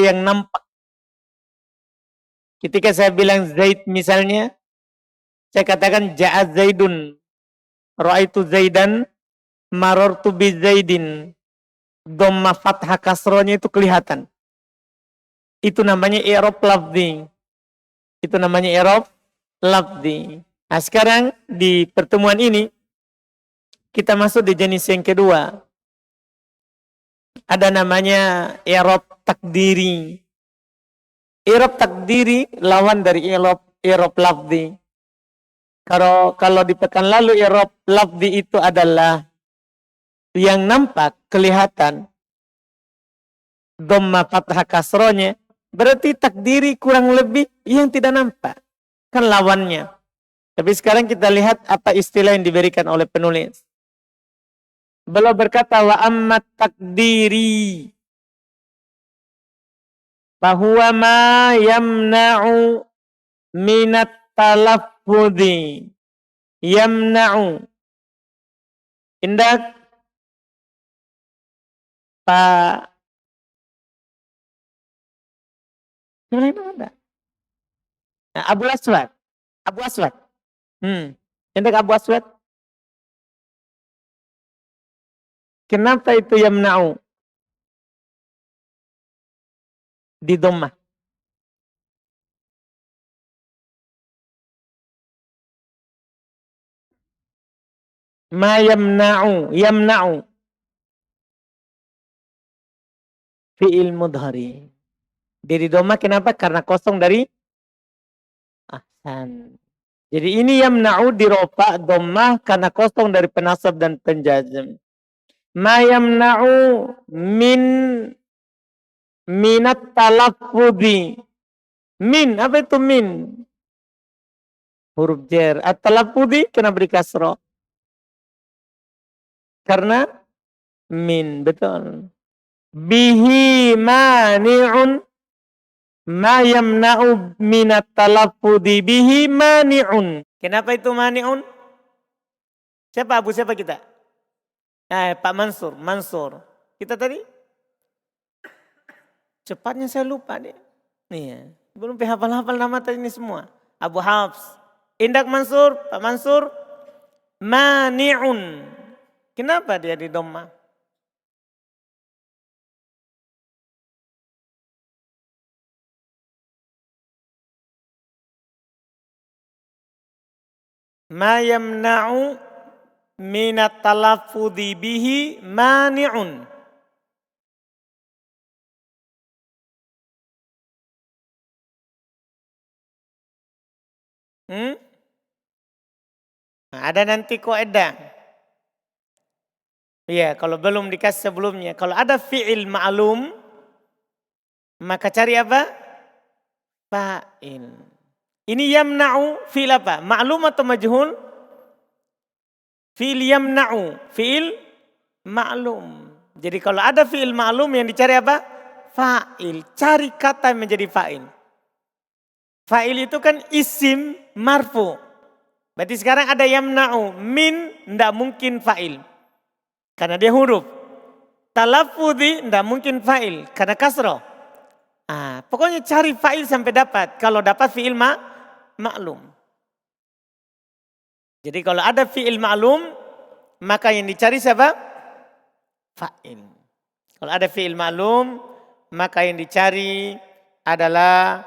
yang nampak. Ketika saya bilang Zaid misalnya, saya katakan ja'at Zaidun, ra'aitu Zaidan, marortu bi Zaidin. Dhamma fathah kasronya itu kelihatan. Itu namanya i'rab lafzi. Itu namanya i'rab lafzi. Nah sekarang di pertemuan ini, kita masuk di jenis yang kedua. Ada namanya i'rab takdiri. I'rab takdiri lawan dari i'rab lafzi. Kalau di pekan lalu i'rab lafzi itu adalah yang nampak, kelihatan. Dhamma fathah kasronya. Berarti takdiri kurang lebih yang tidak nampak. Kan lawannya. Tapi sekarang kita lihat apa istilah yang diberikan oleh penulis. Beliau berkata wa ammat takdiri. Bahwa ma yamna'u minat talaffudhi. Yamna'u. Indak Pak Nah, Abu Aswad. Abu Aswad. Indak Abu Aswad. Kenapa itu yamna'u? Di dhammah. Ma yamna'u. Yamna'u. Fi'il mudhari. Di dhammah kenapa? Karena kosong dari ahsan. Jadi ini yamna'u di rofa dhammah karena kosong dari penasab dan penjazm. Ma yamna'u minat talaffudhi. Min, apa itu min? Huruf jar. At-talaffudhi kenapa dikasroh? Karena min, betul. Bihi mani'un ma yamna'u minat talaffudhi bihi mani'un. Kenapa itu mani'un? Siapa Abu, siapa kita? Pak Mansur. Mansur. Kita tadi? Cepatnya saya lupa deh. Iya. Belum hafal-hafal nama tadi ini semua. Abu Hafs. Indak Mansur. Pak Mansur. Mani'un. Kenapa dia di dhammah? Ma yamna'u minat talaffudhi bihi mani'un. Nah, ada nanti kaidah. Iya, kalau belum dikasih sebelumnya. Kalau ada fi'il ma'lum, maka cari apa? Fa'il. Ini yamna'u fi'il apa? Ma'lum atau majhul? Fi'il yamna'u. Fi'il ma'lum. Jadi kalau ada fi'il ma'lum yang dicari apa? Fa'il. Cari kata yang menjadi fa'il. Fa'il itu kan isim marfu. Berarti sekarang ada yamna'u. Min tidak mungkin fa'il. Karena dia huruf. Talaffudhi tidak mungkin fa'il. Karena kasroh. Pokoknya cari fa'il sampai dapat. Kalau dapat fi'il ma'lum. Jadi kalau ada fi'il ma'lum, maka yang dicari siapa? Fa'il. Kalau ada fi'il ma'lum, maka yang dicari adalah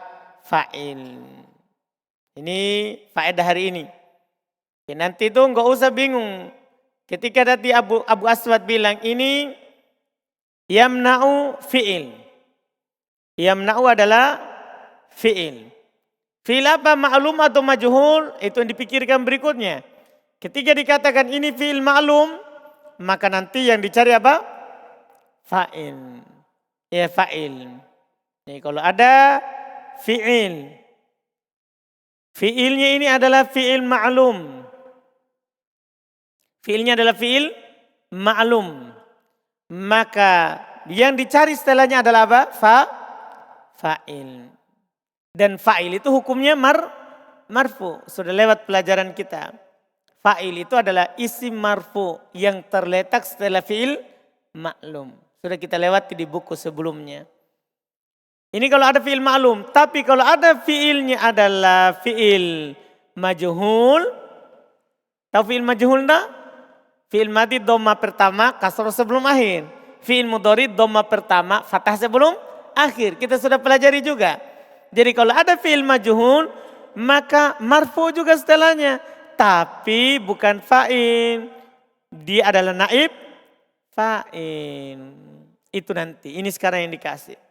fa'il. Ini faedah hari ini. Ya, nanti itu enggak usah bingung. Ketika tadi Abu Aswad bilang ini yamna'u fi'il. Yamna'u adalah fi'il. Fi'il apa? Ma'lum atau majhul? Itu yang dipikirkan berikutnya. Ketika dikatakan ini fi'il ma'lum, maka nanti yang dicari apa? Fa'il. Ya fa'il. Jadi kalau ada fi'il. Fi'ilnya ini adalah fi'il ma'lum. Fi'ilnya adalah fi'il ma'lum. Maka yang dicari setelahnya adalah apa? Fa'il. Dan fa'il itu hukumnya marfu. Sudah lewat pelajaran kita. Fa'il itu adalah isim marfu yang terletak setelah fi'il ma'lum. Sudah kita lewati di buku sebelumnya. Ini kalau ada fi'il ma'lum. Tapi kalau ada fi'ilnya adalah fi'il majhul. Tahu fi'il majhul enggak? Fi'il madi dhamma pertama, kasroh sebelum akhir. Fi'il mudhari dhamma pertama, fathah sebelum akhir. Kita sudah pelajari juga. Jadi kalau ada fi'il majhul, maka marfu juga setelahnya. Tapi bukan fa'il. Dia adalah naib fa'il. Itu nanti. Ini sekarang yang dikasih.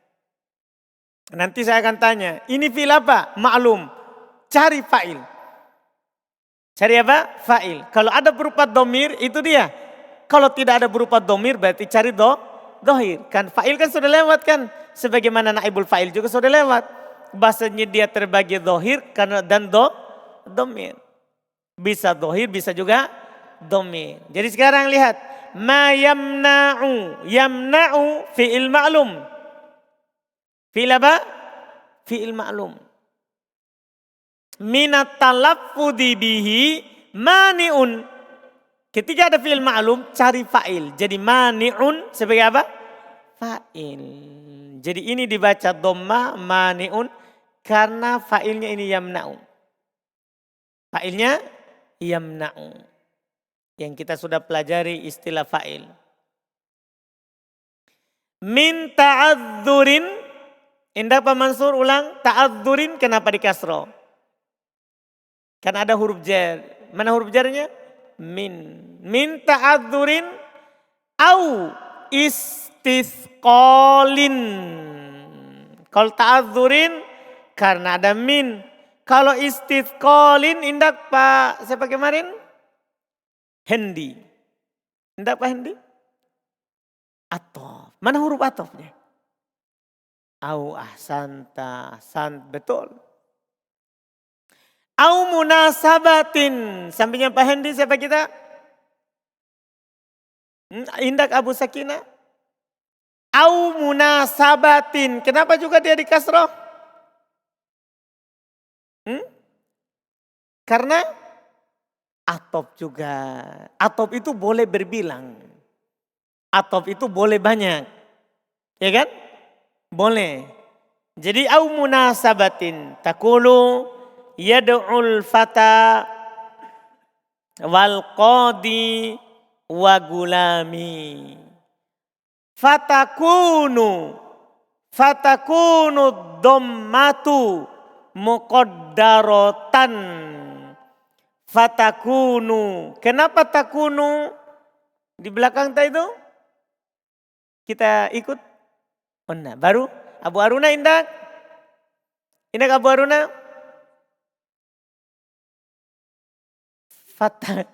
Nanti saya akan tanya, ini fi'il apa? Ma'lum. Cari fa'il. Cari apa? Fa'il. Kalau ada berupa domir, itu dia. Kalau tidak ada berupa domir, berarti cari dohir. Kan fa'il kan sudah lewat kan. Sebagaimana naibul fa'il juga sudah lewat. Bahasanya dia terbagi dohir dan domir. Bisa dohir, bisa juga domir. Jadi sekarang lihat. Ma yamna'u. Yamna'u fi'il ma'lum. Fi'il apa? Fi'il ma'lum. Minat talaffudhi bihi mani'un. Ketika ada fi'il ma'lum, cari fa'il. Jadi mani'un sebagai apa? Fa'il. Jadi ini dibaca dhamma mani'un karena fa'ilnya ini yamna'u. Fa'ilnya yamna'u. Yang kita sudah pelajari istilah fa'il. Min ta'adzurin. Indah Pak Mansur ulang, ta'adzurin kenapa di kasroh? Karena ada huruf jar. Mana huruf jarnya? Min. Min ta'adzurin au istisqalin. Kalau ta'adzurin karena ada min. Kalau istisqalin indah Pak siapa kemarin? Hendi. Indah Pak Hendi? Atof. Mana huruf atofnya? Au ahsanta, betul. Au munasabatin. Sampingnya Pak Hendi siapa kita? Indak Abu Sakina. Au munasabatin. Kenapa juga dia di kasroh? Karena atop juga. Atop itu boleh berbilang. Atop itu boleh banyak. Ya kan? Boleh. Jadi au munasabatin takulu yad'ul fata wal qadi wa gulami. Fatakunu dhammatu muqaddaratan. Fatakunu. Kenapa takunu? Di belakang tadi itu kita ikut. Oh, nah, baru Abu Aruna indak. Indak Abu Aruna. Fatah.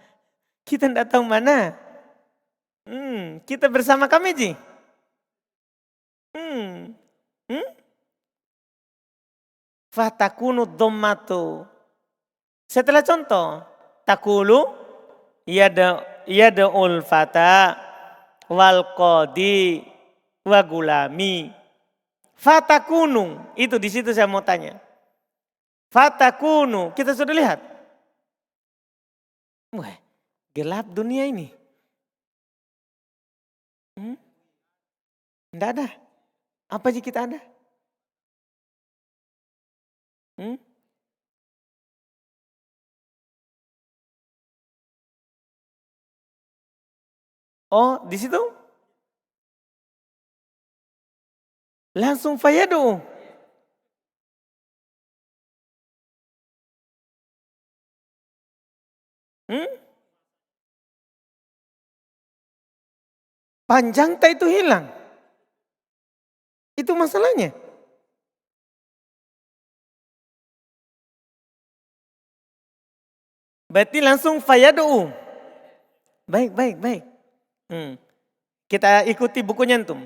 Kita tidak tahu mana. Kita bersama kami Ji. Fatakunu dhammatu. Setelah contoh. Takulu yada'ul fata wal qadi wa gulami. Fatakunu. Itu di situ saya mau tanya. Fatakunu. Kita sudah lihat. Wah, gelap dunia ini. Tidak ada. Apa sih kita ada? Oh, di situ? Langsung fayadu. Panjang tak itu hilang. Itu masalahnya. Berarti langsung fayadu. Baik. Kita ikuti bukunya antum.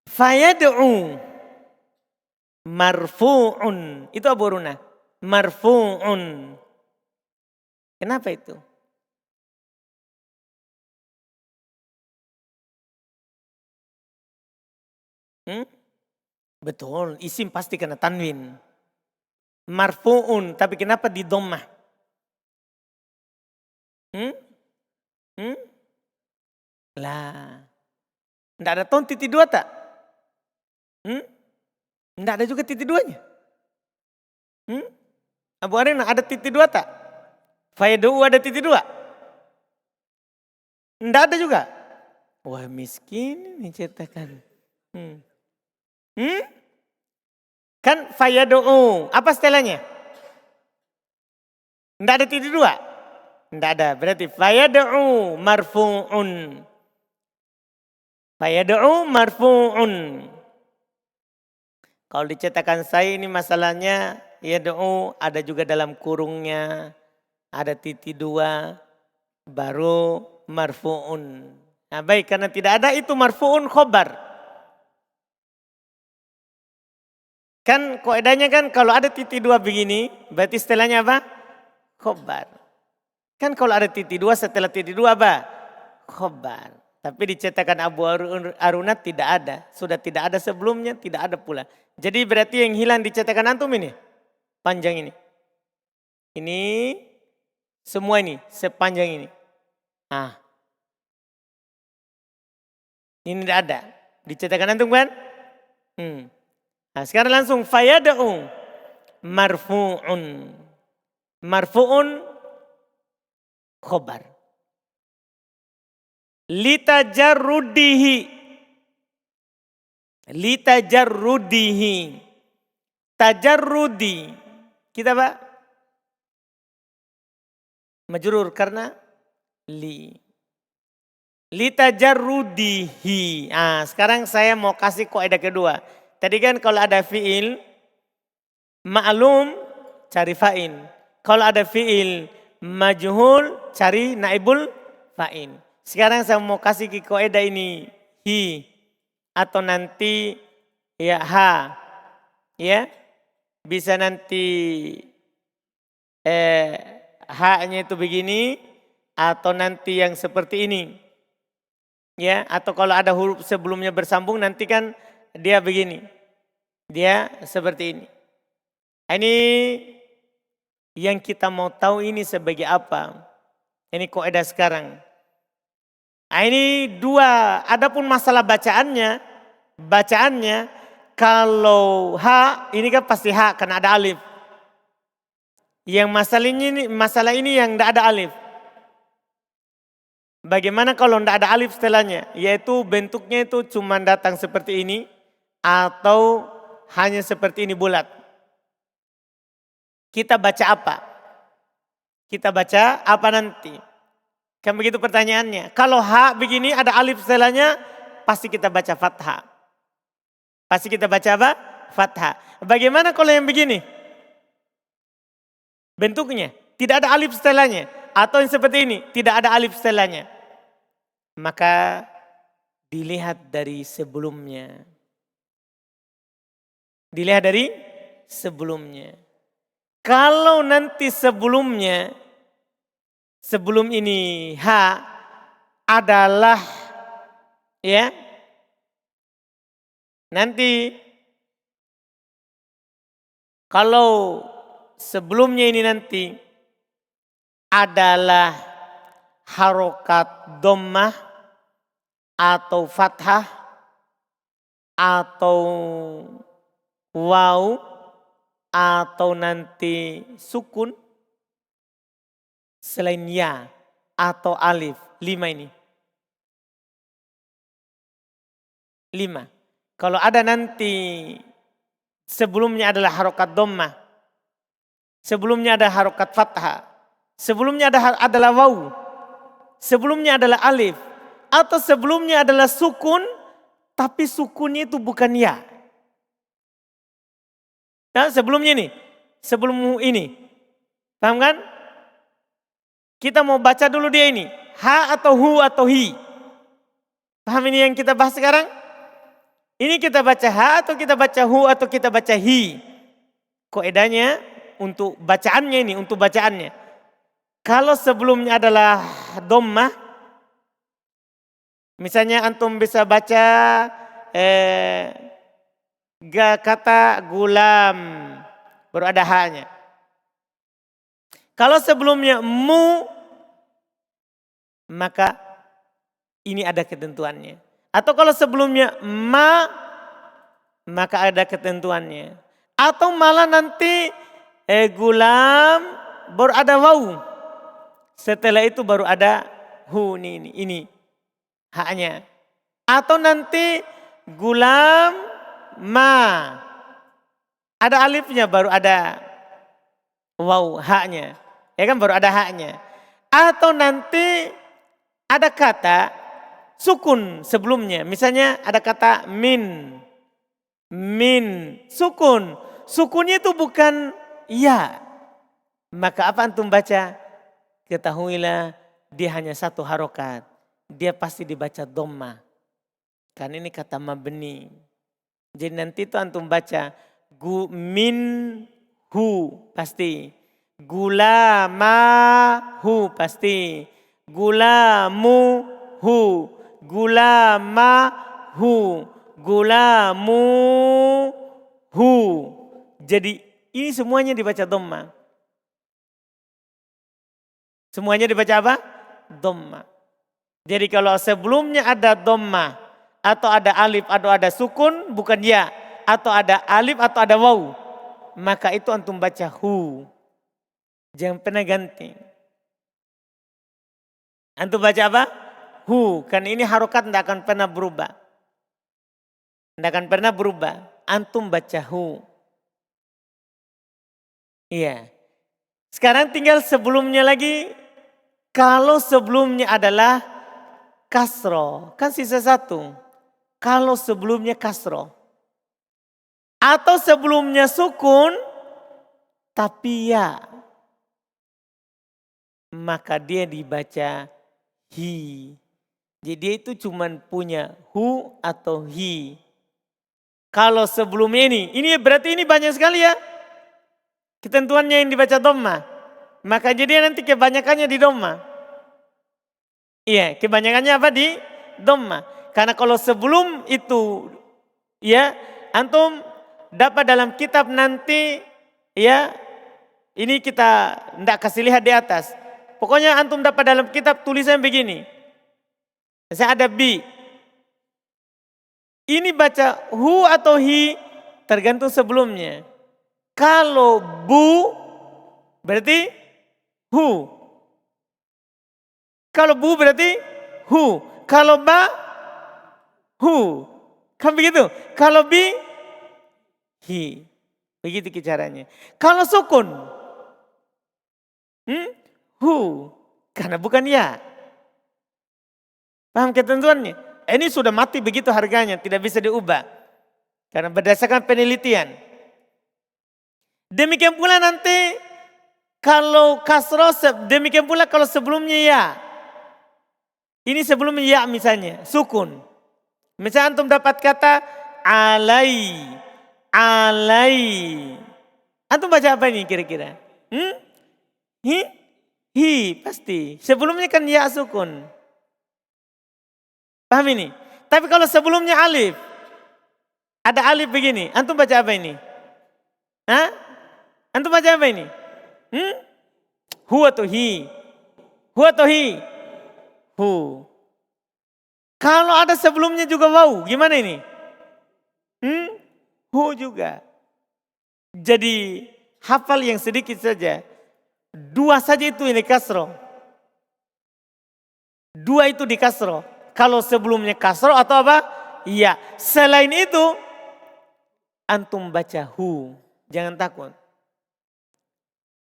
Fayad'u marfu'un. Itu Abu Runa. Marfu'un. Kenapa itu? Betul, isim pasti kena tanwin. Marfu'un, tapi kenapa di dhammah? Lah. Tidak ada ton titik dua tak? Enggak ada juga titik duanya. Abu Arina ada titik dua tak? Fayad'u ada titik dua? Enggak ada juga. Wah miskin ini cetakan. Kan fayad'u, apa setelahnya? Enggak ada titik dua? Enggak ada, berarti fayad'u marfu'un. Fayad'u marfu'un. Kalau dicetakan saya ini masalahnya yad'u ada juga dalam kurungnya. Ada titik dua baru marfu'un. Nah baik, karena tidak ada itu marfu'un khobar. Kan kaidahnya kan kalau ada titik dua begini berarti setelahnya apa? Khobar. Kan kalau ada titik dua setelah titik dua apa? Khobar. Tapi dicetakan Abu Aruna tidak ada. Sudah tidak ada sebelumnya, tidak ada pula. Jadi berarti yang hilang dicetakan antum ini. Panjang ini. Ini semua ini, sepanjang ini. Nah. Ini tidak ada. Dicetakan antum kan? Nah sekarang langsung fayad'u marfu'un. Marfu'un khobar. Litajarrudihi. Litajarrudihi. Tajarrudi. Kita apa? Majrur karena li. Litajarrudihi. Nah, sekarang saya mau kasih kaidah kedua. Tadi kan kalau ada fiil ma'lum cari fa'il. Kalau ada fiil majhul cari naibul fa'il. Sekarang saya mau kasih kaidah ini hi atau nanti ya ha. Ya. Bisa nanti ha-nya itu begini atau nanti yang seperti ini. Ya, atau kalau ada huruf sebelumnya bersambung nanti kan dia begini. Dia seperti ini. Ini yang kita mau tahu ini sebagai apa? Ini kaidah sekarang. Ini dua, adapun masalah bacaannya kalau ha ini kan pasti ha karena ada alif. Yang masalah ini yang tidak ada alif. Bagaimana kalau tidak ada alif setelahnya? Yaitu bentuknya itu cuma datang seperti ini atau hanya seperti ini bulat. Kita baca apa? Kita baca apa nanti? Kan begitu pertanyaannya. Kalau ha begini ada alif setelahnya pasti kita baca fathah. Pasti kita baca apa? Fathah. Bagaimana kalau yang begini? Bentuknya tidak ada alif setelahnya. Atau yang seperti ini tidak ada alif setelahnya. Maka dilihat dari sebelumnya. Dilihat dari sebelumnya. Kalau nanti sebelumnya, sebelum ini ha adalah ya. Nanti kalau sebelumnya ini nanti adalah harokat dhammah atau fathah atau waw atau nanti sukun selain ya atau alif, 5 ini. 5. Kalau ada nanti sebelumnya adalah harokat dhammah, sebelumnya ada harokat fathah, sebelumnya adalah waw, sebelumnya adalah alif, atau sebelumnya adalah sukun, tapi sukunnya itu bukan ya. Nah, sebelumnya ini, sebelum ini, paham kan? Kita mau baca dulu dia ini, ha atau hu atau hi. Paham ini yang kita bahas sekarang? Ini kita baca ha atau kita baca hu atau kita baca hi. Kaidahnya untuk bacaannya ini, untuk bacaannya. Kalau sebelumnya adalah dhammah, misalnya antum bisa baca kata gulam, baru ada ha-nya. Kalau sebelumnya mu, maka ini ada ketentuannya. Atau kalau sebelumnya ma, maka ada ketentuannya. Atau malah nanti gulam baru ada waw. Setelah itu baru ada hu ini haknya. Atau nanti gulam ma. Ada alifnya baru ada waw haknya. Ya kan baru ada haknya. Atau nanti ada kata sukun sebelumnya. Misalnya ada kata min. Min. Sukun. Sukunnya itu bukan ya. Maka apa antum baca? Ketahuilah dia hanya satu harokat. Dia pasti dibaca dhamma. Karena ini kata mabni. Jadi nanti itu antum baca min hu pasti. Gulamahu pasti. Gulamuhu. Gulamahu. Gulamuhu. Jadi ini semuanya dibaca dhamma. Semuanya dibaca apa? Dhamma. Jadi kalau sebelumnya ada dhamma atau ada alif atau ada sukun bukan ya. Atau ada alif atau ada waw. Maka itu antum baca hu. Jangan pernah ganti. Antum baca apa? Hu. Karena ini harokat tidak akan pernah berubah. Tidak akan pernah berubah. Antum baca hu. Iya. Sekarang tinggal sebelumnya lagi. Kalau sebelumnya adalah kasro. Kan sisa satu. Kalau sebelumnya kasro. Atau sebelumnya sukun. Tapi ya. Maka dia dibaca hi. Jadi dia itu cuman punya hu atau hi. Kalau sebelumnya ini berarti ini banyak sekali ya. Ketentuannya yang dibaca dhamma. Maka jadi nanti kebanyakannya di dhamma. Iya, kebanyakannya apa di dhamma. Karena kalau sebelum itu ya antum dapat dalam kitab nanti ya ini kita tidak kasih lihat di atas. Pokoknya antum dapat dalam kitab tulisan begini. Saya ada bi. Ini baca hu atau hi tergantung sebelumnya. Kalau bu berarti hu. Kalau bu berarti hu. Kalau ba hu. Kan begitu. Kalau bi hi. Begitu caranya. Kalau sukun hu. Karena bukan ya. Paham ketentuannya? Ini sudah mati begitu harganya. Tidak bisa diubah. Karena berdasarkan penelitian. Demikian pula nanti. Kalau kasro. Demikian pula kalau sebelumnya ya. Ini sebelumnya ya misalnya. Sukun. Misalnya antum dapat kata alai. Alai. Antum baca apa ini kira-kira? Hi pasti. Sebelumnya kan ya sukun. Paham ini? Tapi kalau sebelumnya alif. Ada alif begini. Antum baca apa ini? Hah? Antum baca apa ini? Hu atau hi? Hu atau hi? Hu. Kalau ada sebelumnya juga waw. Gimana ini? Hu juga. Jadi hafal yang sedikit saja. Dua saja itu ini kasro. Dua itu di kasro. Kalau sebelumnya kasro atau apa? Iya. Selain itu, antum baca hu. Jangan takut.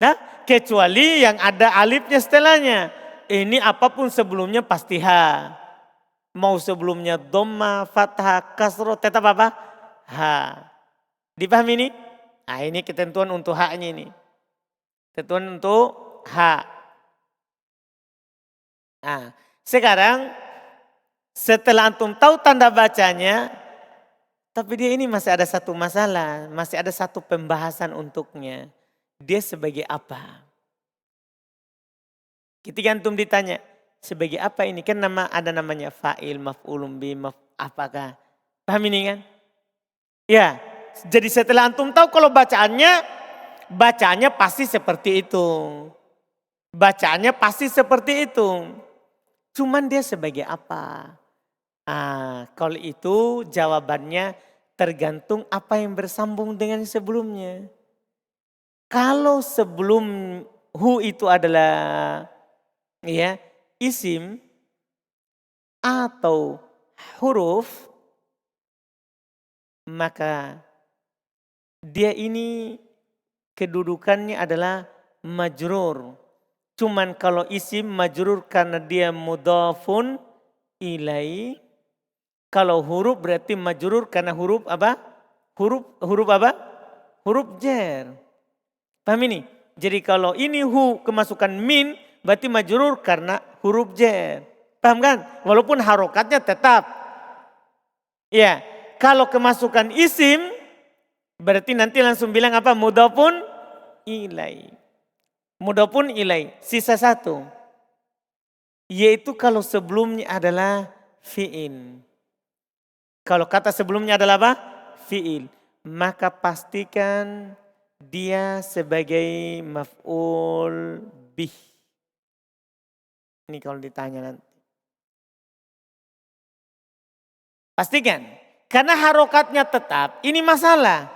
Nah, kecuali yang ada alifnya setelahnya. Ini apapun sebelumnya pasti ha. Mau sebelumnya dhamma, fathah, kasro, tetap apa? Ha. Dipahami ini? Nah ini ketentuan untuk haknya ini. Ketentuan untuk hak. Nah, sekarang setelah antum tahu tanda bacanya, tapi dia ini masih ada satu masalah, masih ada satu pembahasan untuknya. Dia sebagai apa? Ketika antum ditanya, sebagai apa ini? Kan ada namanya fa'il, maf'ulun bi, apakah? Paham ini kan? Ya, jadi setelah antum tahu kalau bacaannya pasti seperti itu. Bacaannya pasti seperti itu. Cuman dia sebagai apa? Kalau itu jawabannya tergantung apa yang bersambung dengan sebelumnya. Kalau sebelum hu itu adalah ya isim atau huruf, maka dia ini kedudukannya adalah majrur. Cuman kalau isim majrur karena dia mudhafun ilai. Kalau huruf berarti majrur karena huruf apa? Huruf apa? Huruf jar. Paham ini? Jadi kalau ini hu kemasukan min berarti majrur karena huruf jar. Paham kan? Walaupun harokatnya tetap. Ya, kalau kemasukan isim berarti nanti langsung bilang apa? Mudhafun ilai. Mudhafun ilai. Sisa satu. Yaitu kalau sebelumnya adalah fi'il. Kalau kata sebelumnya adalah apa? Fi'il. Maka pastikan dia sebagai maf'ul bih. Ini kalau ditanya nanti. Pastikan. Karena harokatnya tetap. Ini masalah.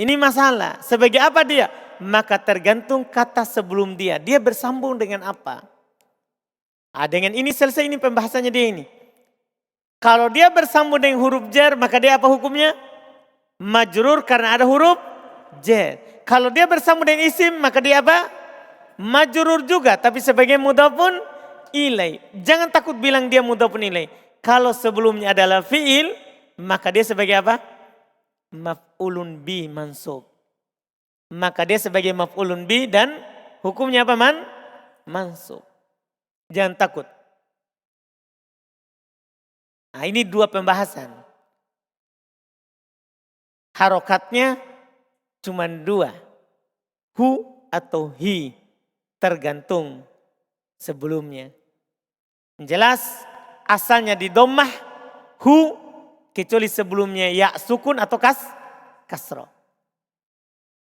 Ini masalah. Sebagai apa dia? Maka tergantung kata sebelum dia. Dia bersambung dengan apa? Dengan ini selesai ini pembahasannya dia ini. Kalau dia bersambung dengan huruf jar, maka dia apa hukumnya? Majrur karena ada huruf jar. Kalau dia bersambung dengan isim, maka dia apa? Majrur juga, tapi sebagai mudhafun ilai. Jangan takut bilang dia mudhafun ilai. Kalau sebelumnya adalah fi'il, maka dia sebagai apa? Maf'ulun bi mansub. Maka dia sebagai maf'ulun bi dan hukumnya apa mansub. Jangan takut. Nah, ini dua pembahasan. Harokatnya cuma dua. Hu atau hi. Tergantung sebelumnya. Jelas asalnya di dhammah hu kecuali sebelumnya ya sukun atau kasroh.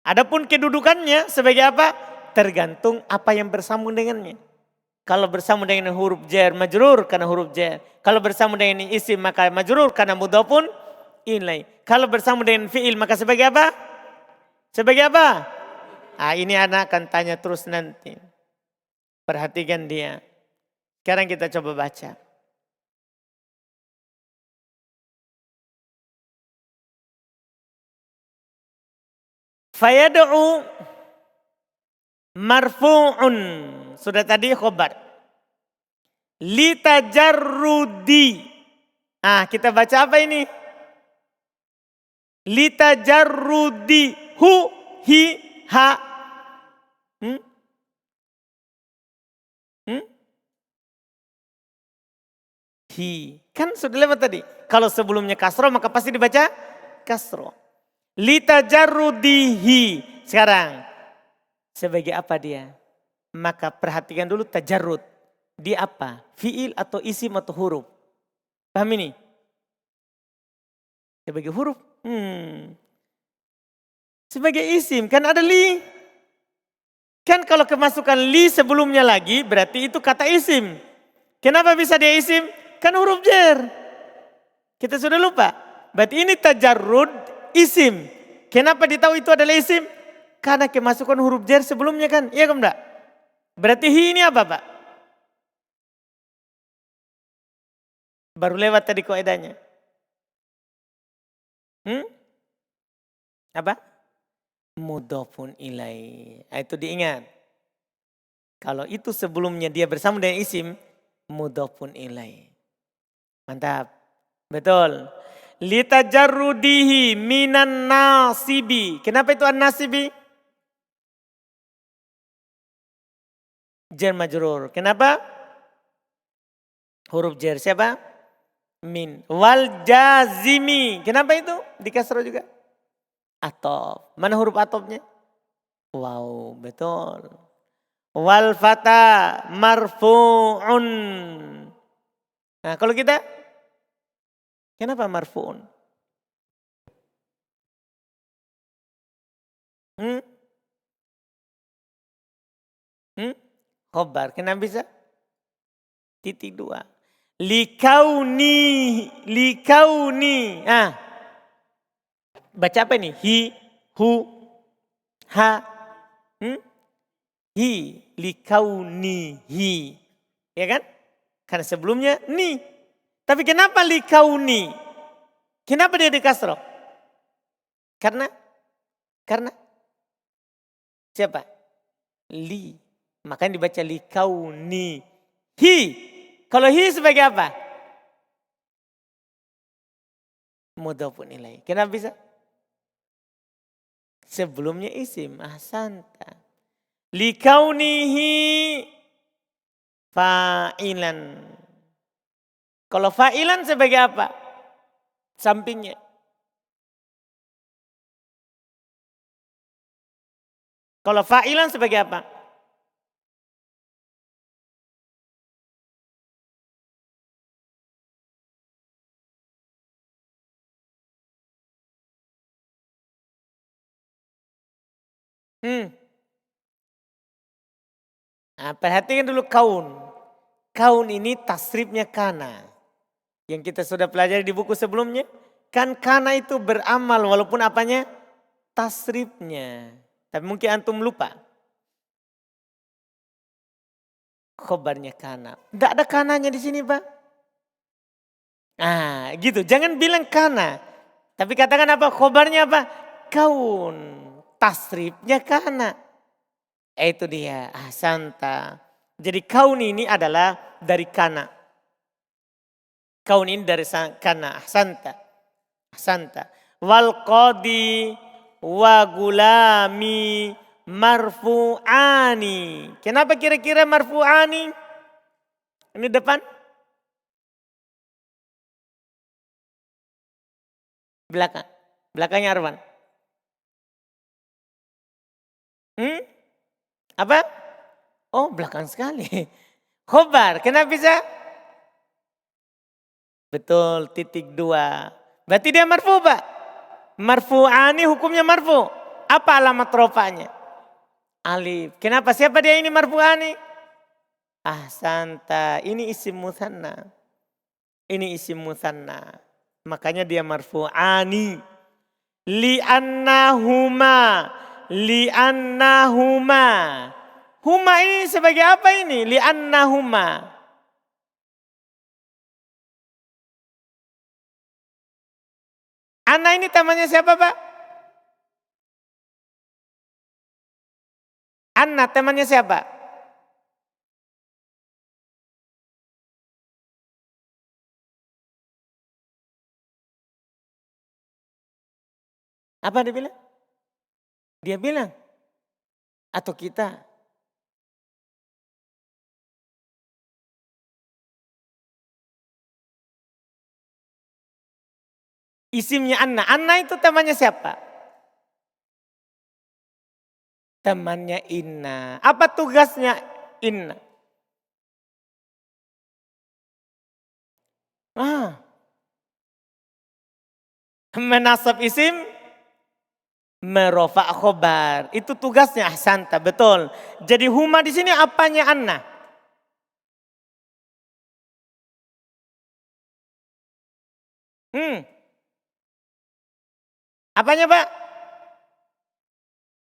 Adapun kedudukannya sebagai apa? Tergantung apa yang bersambung dengannya. Kalau bersambung dengan huruf jar majrur karena huruf jar. Kalau bersambung dengan isim maka majrur karena mudhafun ilai. Kalau bersambung dengan fi'il maka sebagai apa? Sebagai apa? Ini anak akan tanya terus nanti. Perhatikan dia. Sekarang kita coba baca. Fayad'u marfu'un. Sudah tadi khobar. Litajarrudi. Kita baca apa ini? Litajarrudi. Hu, hi, ha. Hi. Kan sudah lewat tadi. Kalau sebelumnya kasro maka pasti dibaca kasro. Litajarrudihi. Sekarang sebagai apa dia? Maka perhatikan dulu tajarrud. Dia apa? Fi'il atau isim atau huruf? Paham ini? Sebagai huruf? Sebagai isim kan ada li. Kan kalau kemasukan li sebelumnya lagi berarti itu kata isim. Kenapa bisa dia isim? Kan huruf jar. Kita sudah lupa. Berarti ini tajarrud isim. Kenapa ditahu itu adalah isim? Karena kemasukan huruf jar sebelumnya kan. Iya kan enggak? Berarti hi ini apa Pak? Baru lewat tadi kaidahnya. Apa? Mudhafun ilai. Itu diingat. Kalau itu sebelumnya dia bersama dengan isim, mudhafun ilai. Mantap. Betul. Litajarrudihi minan nasibi. Kenapa itu an-nasibi? Jar majrur. Kenapa? Huruf jar siapa? Min. Wal jazimi. Kenapa itu? Di kasroh juga. Atof. Mana huruf atofnya? Wow, betul. Wal fata marfu'un. Nah, kalau kita kenapa marfu'un? Khobar. Kenapa bisa? Titik dua. Likauni. Ah, baca apa ini? Hi, hu, ha, hi, likaunihi. Ya kan? Karena sebelumnya ni. Tapi kenapa likauni? Kenapa dia di kasroh? Karena siapa? Li. Makanya dibaca likauni. Hi. Kalau hi sebagai apa? Mudhofun ilaih. Kenapa bisa? Sebelumnya isim. Ahsanta. Likaunihi fa'ilan. Kalau fa'ilan sebagai apa? Sampingnya. Kalau fa'ilan sebagai apa? Nah, perhatikan dulu kaun. Kaun ini tasrifnya kana. Yang kita sudah pelajari di buku sebelumnya. Kan kana itu beramal walaupun apanya? Tasrifnya. Tapi mungkin antum lupa. Khobarnya kana. Tidak ada kananya di sini, Pak. Ah, gitu. Jangan bilang kana. Tapi katakan apa? Khobarnya apa? Kaun. Tasrifnya kana. Itu dia. Ahsanta. Jadi kaun ini adalah dari kana. Kaun ini dari kana. Ahsanta. Ahsanta. Wal qadi wa gulami marfu'ani. Kenapa kira-kira marfu'ani? Ini depan. Belakang. Belakangnya Arwan. Apa? Oh, belakang sekali. Khobar. Kenapa bisa? Betul, titik 2. Berarti dia marfu, Pak. Marfu'ani hukumnya marfu. Apa alamat rofanya? Alif. Kenapa? Siapa dia ini marfu'ani? Ahsanta. Ini isim mutsanna. Ini isim mutsanna. Makanya dia marfu'ani. Li'annahuma. Li'annahuma. Huma ini sebagai apa ini? Li'annahuma. Ana ini temannya siapa, Pak? Anna temannya siapa? Apa dia bilang? Dia bilang. Atau kita. Isimnya Anna. Anna itu temannya siapa? Temannya Inna. Apa tugasnya Inna? Menasab isim, merofa khobar. Itu tugasnya. Ahsanta, betul. Jadi huma di sini apanya Anna? Apanya, Pak?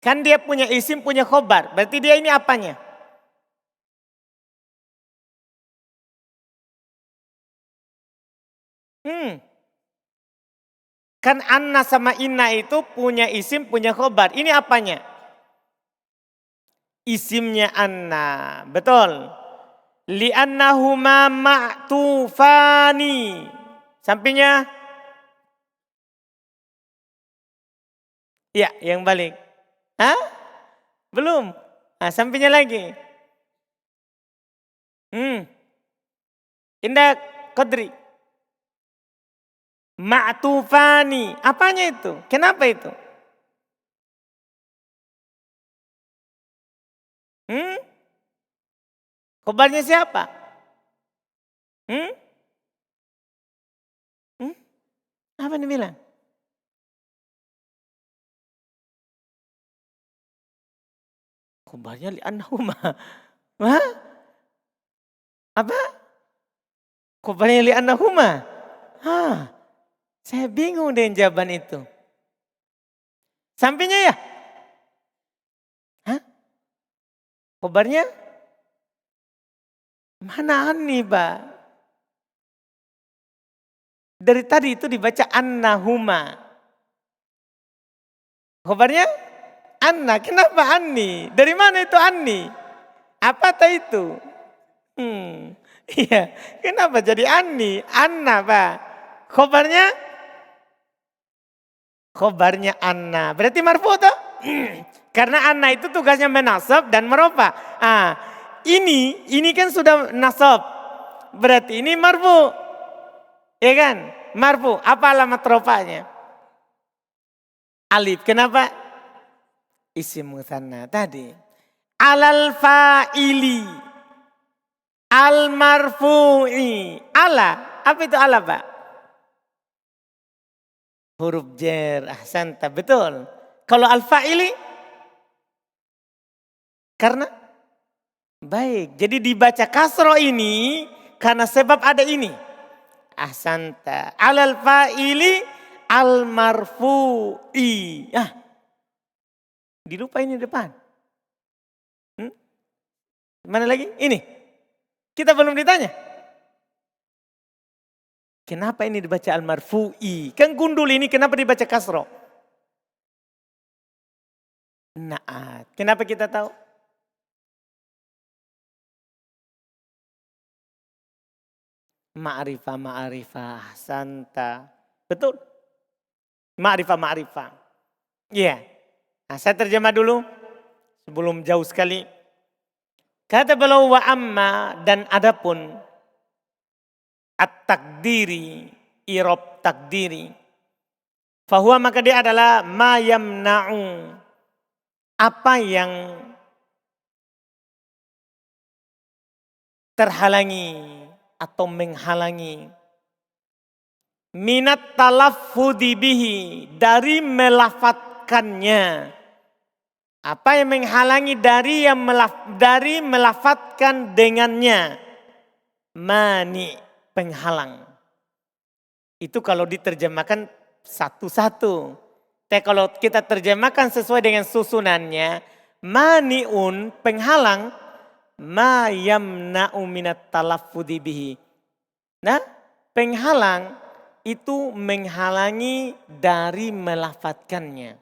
Kan dia punya isim, punya khobar. Berarti dia ini apanya? Kan Anna sama Inna itu punya isim, punya khobar. Ini apanya? Isimnya Anna. Betul. Li'annahuma ma'tufani. Sampingnya? Ya, yang balik. Hah? Belum. Nah, sampingnya lagi. Indah Qadri. Ma'tufani. Apanya itu? Kenapa itu? Khobarnya siapa? Apa nih bilang? Khobarnya li'annahuma. Hah? Apa? Khobarnya li'annahuma. Saya bingung dengan jawaban itu. Sampingnya ya? Khobarnya? Mana anni, Pak? Dari tadi itu dibaca annahuma. Khobarnya? Anna. Kenapa anni? Dari mana itu anni? Apa itu? Iya. Kenapa jadi anni? Anna, Pak. Khobarnya? Khobarnya anna. Berarti marfu toh? Karena anna itu tugasnya menasab dan merofa. Ini kan sudah nasab. Berarti ini marfu. Ya kan? Marfu. Apa alamat rofanya? Alif. Kenapa? Isim mutsanna tadi. Alal fa'ili. Al marfu'i. Ala. Apa itu ala, Pak? Huruf jar. Ahsanta. Betul. Kalau al fa'ili? Karena? Baik. Jadi dibaca kasro ini karena sebab ada ini. Ahsanta. Alal fa'ili al marfu'i. Dilupa ini depan. Mana lagi? Ini. Kita belum ditanya. Kenapa ini dibaca al marfu'i? Kan gundul ini kenapa dibaca kasro? Naat. Kenapa kita tahu? Ma'rifah. Santa. Betul. Ma'rifah. Iya. Nah, saya terjemah dulu. Sebelum jauh sekali. Kata beliau wa amma dan adapun. At-takdiri. Irob takdiri. Fahuwa maka dia adalah ma yamna'u. Apa yang terhalangi. Atau menghalangi. Minat talaffudhi bihi. Dari melafatkannya. Apa yang menghalangi dari melafatkan dengannya. Mani. Penghalang. Itu kalau diterjemahkan satu-satu. Tapi kalau kita terjemahkan sesuai dengan susunannya. Mani'un penghalang. Ma yamna'u minat talaffudhi bihi. Nah, penghalang itu menghalangi dari melafatkannya.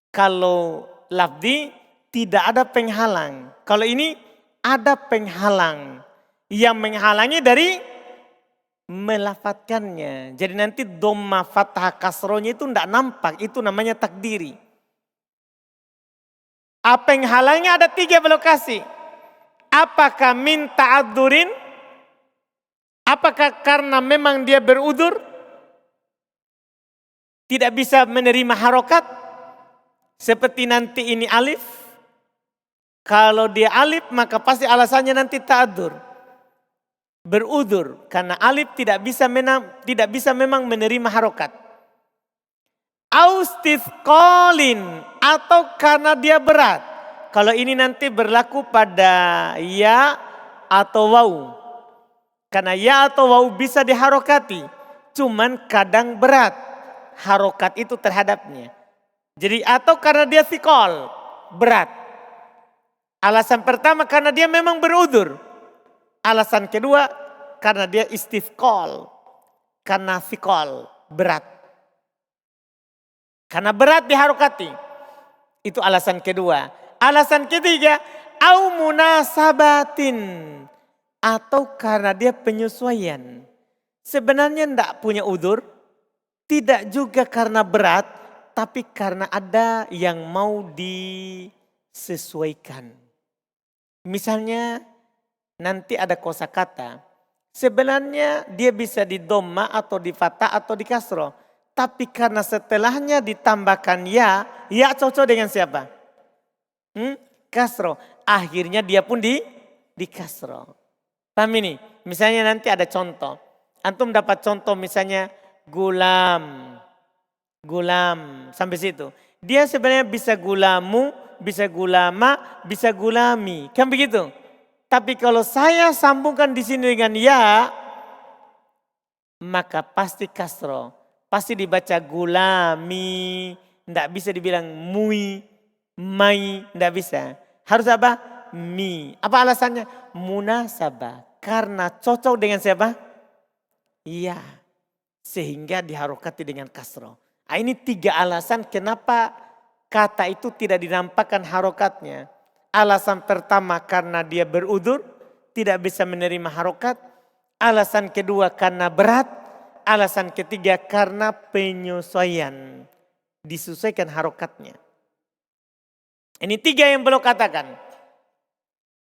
Kalau lafzi tidak ada penghalang. Kalau ini ada penghalang yang menghalangi dari melafatkannya. Jadi nanti dhamma fathah kasronya itu tidak nampak. Itu namanya takdiri. Apa yang halangnya ada 3 lokasi. Apakah min ta'adzurin? Apakah karena memang dia berudzur? Tidak bisa menerima harokat? Seperti nanti ini alif. Kalau dia alif maka pasti alasannya nanti ta'adzur. Berudzur. Karena alif tidak bisa memang menerima harokat. Austithqalin. Atau karena dia berat. Kalau ini nanti berlaku pada ya atau waw. Karena ya atau waw bisa diharokati. Cuman kadang berat harokat itu terhadapnya. Jadi atau karena dia thiqal, berat. Alasan pertama karena dia memang berudzur. Alasan kedua karena dia istithqal. Karena thiqal, berat. Karena berat diharokati. Itu alasan kedua. Alasan ketiga, au munasabatin. Atau karena dia penyesuaian. Sebenarnya tidak punya udzur. Tidak juga karena berat. Tapi karena ada yang mau disesuaikan. Misalnya nanti ada kosakata. Sebenarnya dia bisa di dhamma atau di fathah atau di kasroh. Tapi karena setelahnya ditambahkan ya cocok dengan siapa? Kasro. Akhirnya dia pun di kasro. Paham ini? Misalnya nanti ada contoh. Antum dapat contoh misalnya gulam. Sampai situ. Dia sebenarnya bisa gulamu, bisa gulama, bisa gulami. Kan begitu? Tapi kalau saya sambungkan di sini dengan ya. maka pasti kasro. Pasti dibaca gulami, tidak bisa dibilang mui, mai, tidak bisa. Harus apa? Mi. Apa alasannya? Munasabah. Karena cocok dengan siapa? Iya. Sehingga diharokati dengan kasro. Nah, ini 3 alasan kenapa kata itu tidak dinampakkan harokatnya. Alasan pertama karena dia berudur, tidak bisa menerima harokat. Alasan kedua karena berat. Alasan ketiga karena penyesuaian. Disesuaikan harokatnya. Ini 3 yang belum katakan.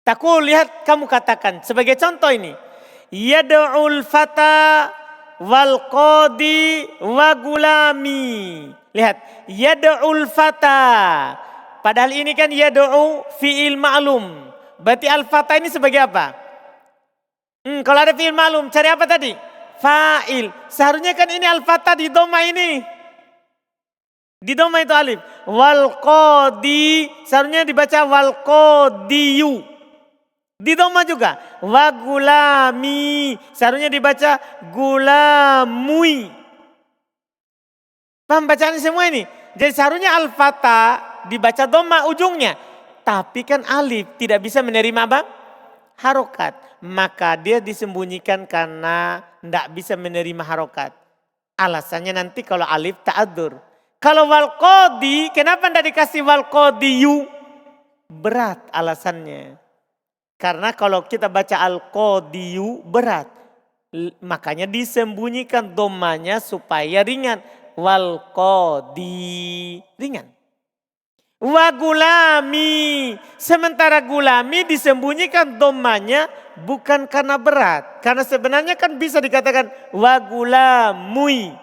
Takul, lihat kamu katakan. Sebagai contoh ini. Yad'ul fata wal qadi wa gulami. Lihat. Yad'ul fata. Padahal ini kan yad'u fi'il ma'lum. Berarti al-fata ini sebagai apa? Kalau ada fi'il ma'lum, cari apa tadi? Fa'il. Seharusnya kan ini al-fata di doma ini. Di doma itu alif. Wal qadi. Seharusnya dibaca wal qadiyu. Di doma juga. Wa gulami. Seharusnya dibaca gulamui. Paham bacaan semua ini? Jadi seharusnya al-fata dibaca doma ujungnya. Tapi kan alif tidak bisa menerima apa? Harokat. Maka dia disembunyikan karena tidak bisa menerima harokat. Alasannya nanti kalau alif ta'adur. Kalau wal qadi, kenapa tidak dikasih wal qadiyu? Berat alasannya. Karena kalau kita baca al qadiyu berat. Makanya disembunyikan domanya supaya ringan. Wal qadi ringan. Wa gulami. Sementara gulami disembunyikan domanya bukan karena berat. Karena sebenarnya kan bisa dikatakan wa gulamui.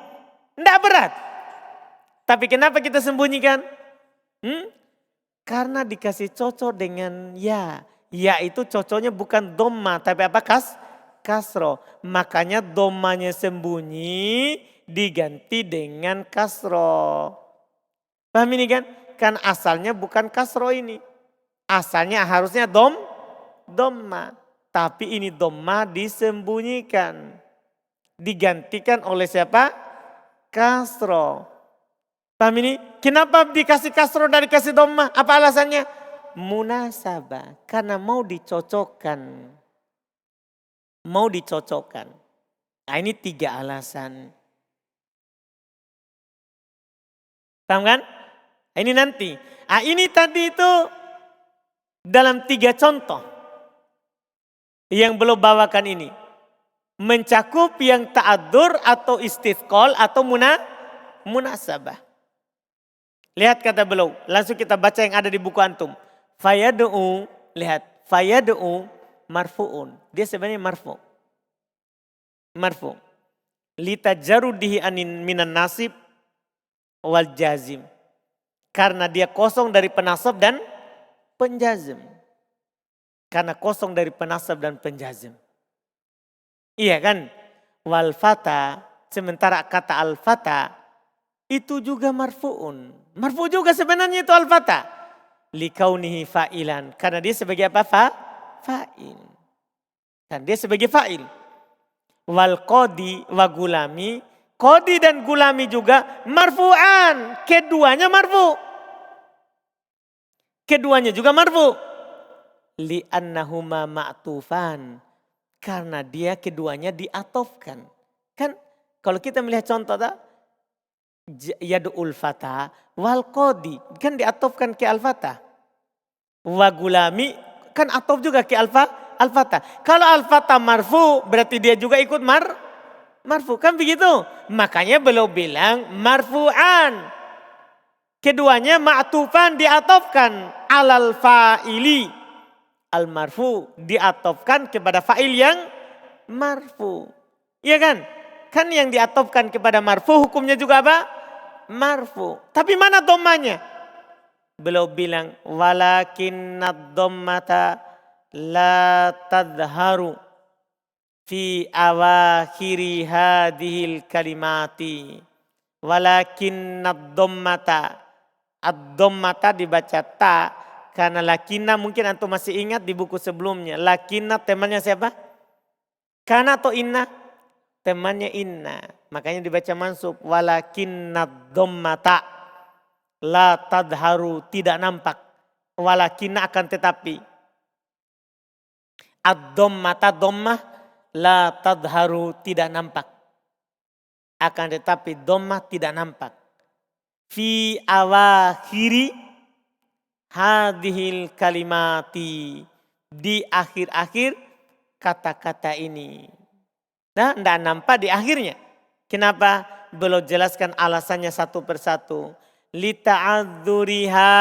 Tidak berat. Tapi kenapa kita sembunyikan? Karena dikasih cocok dengan ya. Ya itu cocoknya bukan doma tapi apa? Kasro. Makanya domanya sembunyi diganti dengan kasro. Paham ini kan? Kan asalnya bukan kasro ini. Asalnya harusnya doma. Tapi ini doma disembunyikan. Digantikan oleh siapa? Kasro. Paham ini? Kenapa dikasih kasro dari kasih doma? Apa alasannya? Munasabah. Karena mau dicocokkan. Mau dicocokkan. Nah ini 3 alasan. Paham kan? Ini nanti. Nah ini tadi itu dalam 3 contoh. Yang belum bawakan ini. Mencakup yang ta'adur atau istithqal atau munasabah. Lihat kata beliau, langsung kita baca yang ada di buku antum. Fayadu'u, lihat. Fayadu'u marfu'un. Dia sebenarnya marfu'. Marfu'. Litajarudihi anin minan nasib wal jazim. Karena dia kosong dari penasab dan penjazim. Karena kosong dari penasab dan penjazim. Iya kan? Wal fata, sementara kata al fata itu juga marfu'un. Marfu' juga sebenarnya itu al-fata. Likaunihi fa'ilan. Karena dia sebagai apa? Fa'il. Dan dia sebagai fa'il. Wal qadi wa gulami. Qadi dan gulami juga marfu'an. Keduanya marfu'. Keduanya juga marfu'. Li'annahuma ma'tufan. Karena dia keduanya diatofkan. Kan kalau kita melihat contoh tak? Yadu'ul fata wal qadi kan diatofkan ke al-fata. Wa gulami kan atof juga ke al-fata. Kalau al-fata marfu berarti dia juga ikut marfu kan begitu. Makanya beliau bilang marfu'an. Keduanya ma'tufan diatofkan alal fa'ili. Al-marfu diatofkan kepada fa'il yang marfu. Iya kan? Kan yang diatofkan kepada marfu hukumnya juga apa? Marfu. Tapi mana domanya? Beliau bilang walakinnad dommata la tadharu fi awakhiri hadhil kalimati. Walakinnad dommata. Ad-dommata dibaca ta. Karena lakinna mungkin antum masih ingat di buku sebelumnya. Lakinna temannya siapa? Kana atau inna? temannya inna. Makanya dibaca mansub. Walakinnad dhammata la tadharu, tidak nampak. Walakinna akan tetapi. Ad-dhammata dhammah la tadharu, tidak nampak. Akan tetapi dhammah tidak nampak. Fi awakhiri hadhil kalimati, di akhir-akhir kata-kata ini. Nah, tidak nampak di akhirnya. Kenapa? Belum jelaskan alasannya satu persatu. Lita'adzuriha,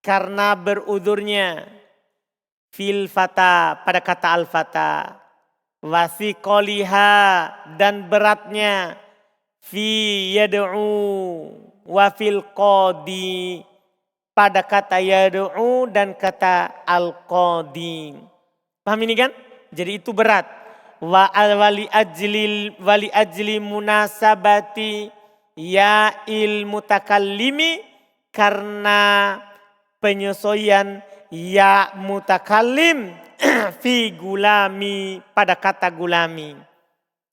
karena berudurnya. Fil fata, pada kata al-fata. Wasiqoliha, dan beratnya. Fi yad'u wa fil qadi, pada kata yad'u dan kata al-qadi. Paham ini kan? Jadi itu berat. Wali ajli munasabati ya il mutakallimi, karena penyesuaian ya mutakallim fi gulami, pada kata gulami.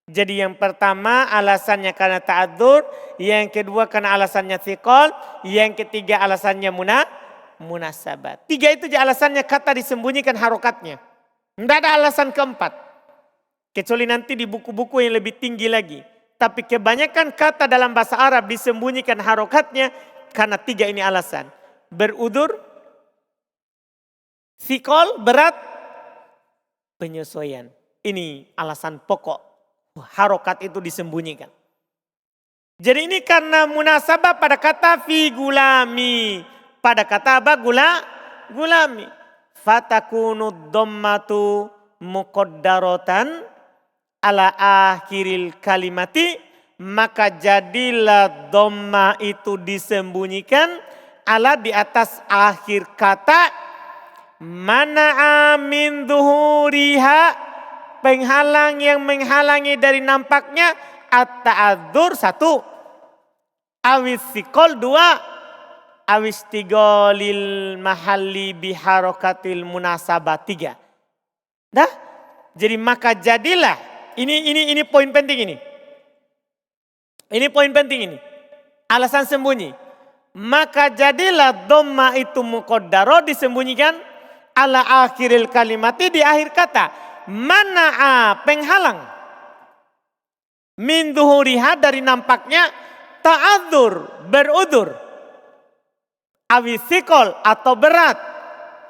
Jadi yang pertama alasannya karena ta'adzur, yang kedua karena alasannya thiqal, yang ketiga alasannya munasabat. Tiga itu aja alasannya kata disembunyikan harokatnya. Tidak ada alasan keempat. Kecuali nanti di buku-buku yang lebih tinggi lagi. Tapi kebanyakan kata dalam bahasa Arab disembunyikan harokatnya karena tiga ini alasan. Berudur, thiqal, berat, penyesuaian. Ini alasan pokok. Harokat itu disembunyikan. Jadi ini karena munasabah pada kata fi gulami. Pada kata apa? Gulami. Fatakunu dhammatu muqaddaratan ala akhiril kalimati. Maka jadilah dhamma itu disembunyikan ala di atas akhir kata. Mana'a min dhuhuriha, penghalang yang menghalangi dari nampaknya. At-ta'adzur satu, awis thiqal dua, awis tigolil mahalli biharokatil munasabah tiga. Dah, jadi maka jadilah, ini poin penting ini. Ini poin penting ini. Alasan sembunyi. Maka jadilah dhamma itu muqaddaro, disembunyikan ala akhiril kalimati, di akhir kata. Mana'a, penghalang. Min dhuhuriha, dari nampaknya. Ta'adzur, berudur. Awisikol, atau berat.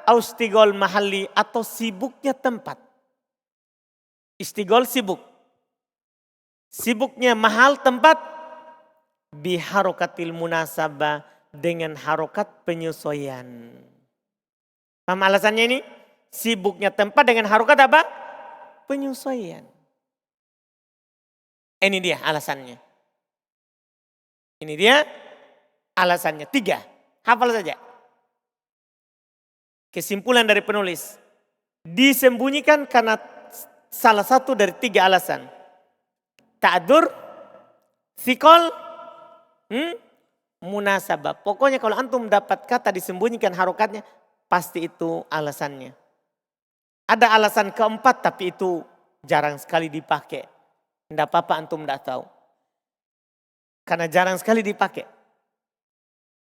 Austigol mahalli, atau sibuknya tempat. Istigol sibuk. Sibuknya mahal tempat. Biharokatil munasabah, dengan harokat penyesuaian. Paham alasannya ini? Sibuknya tempat dengan harokat apa? Penyesuaian. Ini dia alasannya. Ini dia alasannya. Tiga. Hafal saja. Kesimpulan dari penulis. Disembunyikan karena salah satu dari tiga alasan. Ta'adzur, thiqal, munasabah. Pokoknya kalau antum dapat kata disembunyikan harokatnya, pasti itu alasannya. Ada alasan keempat tapi itu jarang sekali dipakai. Tidak apa-apa antum tidak tahu. Karena jarang sekali dipakai.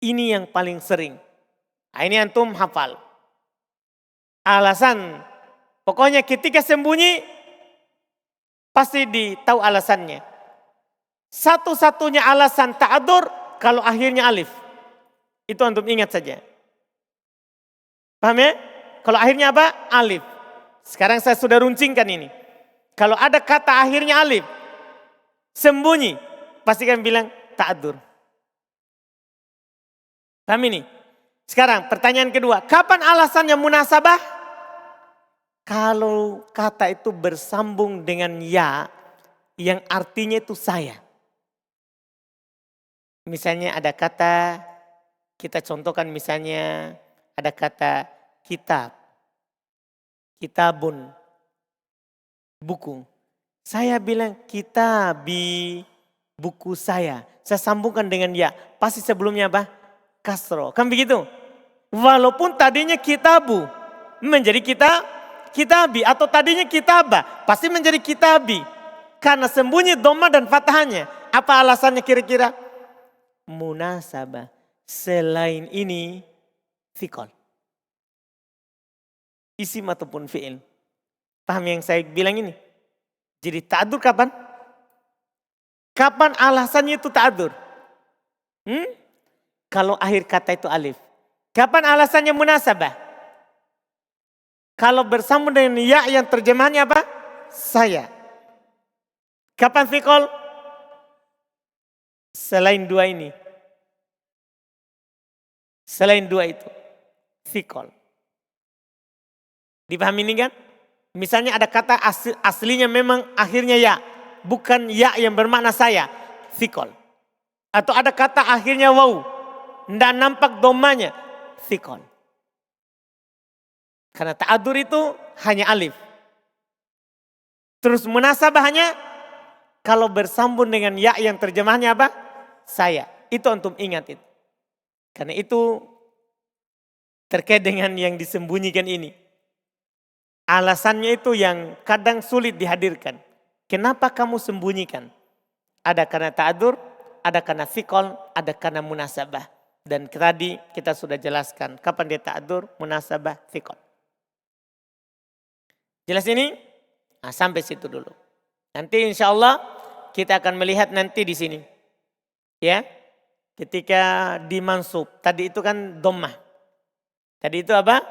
Ini yang paling sering. Nah, ini antum hafal. Alasan. Pokoknya ketika sembunyi pasti ditahu alasannya. Satu-satunya alasan ta'adzur kalau akhirnya alif. Itu antum ingat saja. Paham ya? Kalau akhirnya apa? Alif. Sekarang saya sudah runcingkan ini. Kalau ada kata akhirnya alif, sembunyi, pasti kan bilang ta'adzur. Paham ini? Sekarang pertanyaan kedua, kapan alasannya munasabah? Kalau kata itu bersambung dengan ya, yang artinya itu saya. Misalnya ada kata, kita contohkan misalnya ada kata kitab. Kitabun, buku. Saya bilang kitabi, buku saya. Saya sambungkan dengan ya. Pasti sebelumnya apa? Kasro. Kan begitu? Walaupun tadinya kitabu, menjadi kitabi. Atau tadinya kitabah, pasti menjadi kitabi. karena sembunyi dhamma dan fathahnya. Apa alasannya kira-kira? Munasabah. Selain ini fikol. Isim ataupun fi'il. Paham yang saya bilang ini? Jadi ta'adur kapan? Kapan alasannya itu ta'adur? Kalau akhir kata itu alif. Kapan alasannya munasabah? Kalau bersambung dengan ya yang terjemahannya apa? Saya. Kapan fikol? Selain dua ini. Selain dua itu. Fikol. Dipahami ini kan? Misalnya ada kata aslinya memang akhirnya ya. Bukan ya yang bermakna saya. Fikol. Atau ada kata akhirnya waw. Tidak nampak domanya. Fikol. Karena ta'adur itu hanya alif. Terus munasabah hanya kalau bersambung dengan ya yang terjemahnya apa? Saya. Itu antum ingat itu. Karena itu terkait dengan yang disembunyikan ini. Alasannya itu yang kadang sulit dihadirkan. Kenapa kamu sembunyikan? Ada karena ta'adur, ada karena fikol, ada karena munasabah. Dan tadi kita sudah jelaskan kapan dia ta'adur, munasabah, fikol. Jelas ini? Nah, sampai situ dulu. Nanti insya Allah kita akan melihat nanti di sini. Ya, ketika dimansub. Tadi itu kan dhammah. Tadi itu apa?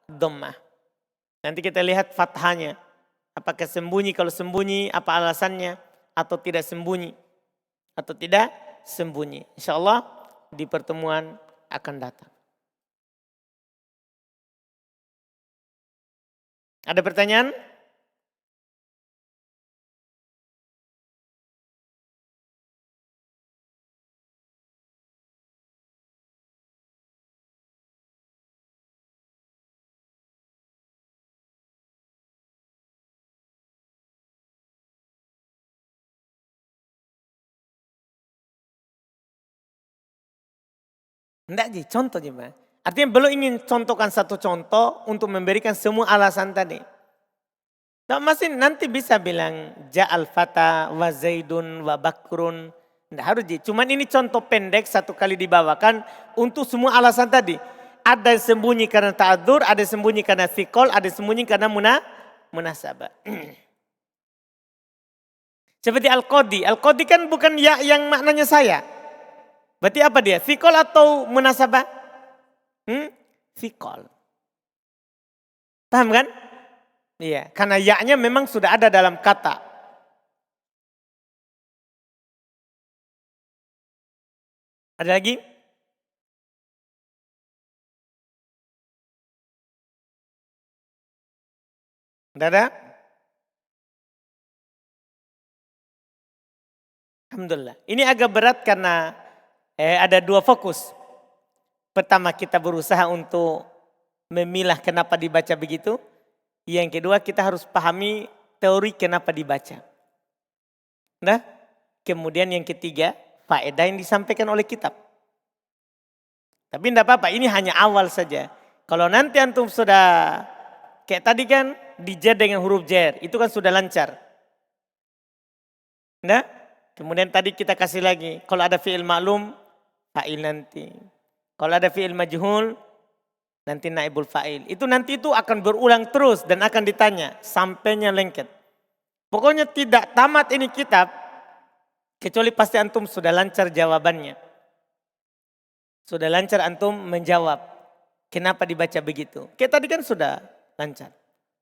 Dhammah. Nanti kita lihat fathahnya. Apakah sembunyi? Kalau sembunyi apa alasannya? Atau tidak sembunyi? Atau tidak sembunyi? Insya Allah di pertemuan akan datang. Ada pertanyaan? Enggak Ji, contoh Ji Mbak. Artinya belum ingin contohkan satu contoh untuk memberikan semua alasan tadi. Tak masih nanti bisa bilang ja'al fata wa zaidun wa bakrun. Enggak harus Ji. Cuman ini contoh pendek satu kali dibawakan untuk semua alasan tadi. Ada yang sembunyi karena ta'adur, ada yang sembunyi karena fikol, ada yang sembunyi karena munasabah. Seperti al-qadi. Al-qadi kan bukan ya yang maknanya saya. Berarti apa dia? Fikol atau munasabah? Fikol. Paham kan? Iya, karena ya-nya memang sudah ada dalam kata. Ada lagi? Tidak ada? Alhamdulillah. Ini agak berat karena ada dua fokus. Pertama kita berusaha untuk memilah kenapa dibaca begitu. Yang kedua kita harus pahami teori kenapa dibaca. Nah, kemudian yang ketiga faedah yang disampaikan oleh kitab. Tapi tidak apa-apa, ini hanya awal saja. Kalau nanti antum sudah kayak tadi kan dijar dengan huruf jar, itu kan sudah lancar. Nah, kemudian tadi kita kasih lagi, kalau ada fi'il ma'lum, fa'il nanti. Kalau ada fi'il majhul, nanti naibul fa'il. Itu nanti itu akan berulang terus dan akan ditanya sampainya lengket. Pokoknya tidak tamat ini kitab, kecuali pasti antum sudah lancar jawabannya. Sudah lancar antum menjawab. Kenapa dibaca begitu? Kayak tadi kan sudah lancar.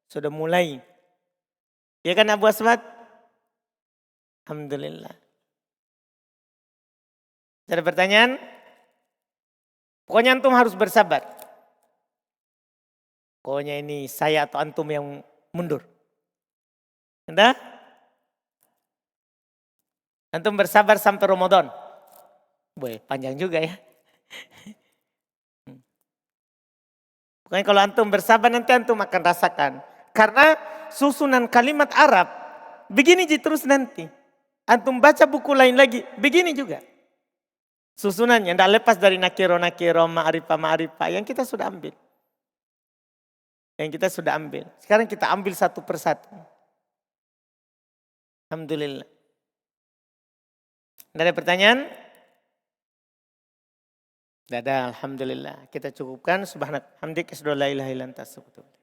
Sudah mulai. Ya kan Abu Aswad? Alhamdulillah. Ada pertanyaan? Pokoknya antum harus bersabar. Pokoknya ini saya atau antum yang mundur. Entah? Antum bersabar sampai Ramadan. Boleh, panjang juga ya. Pokoknya kalau antum bersabar nanti antum akan rasakan. Karena susunan kalimat Arab begini terus nanti. Antum baca buku lain lagi begini juga. Susunannya tidak lepas dari nakiro, ma'rifah yang kita sudah ambil. Yang kita sudah ambil. Sekarang kita ambil satu persatu. Alhamdulillah. Tidak ada pertanyaan? Tidak ada, alhamdulillah. Kita cukupkan. Subhanak hamdik, asyhadu an la ilaha illa anta, astaghfiruka.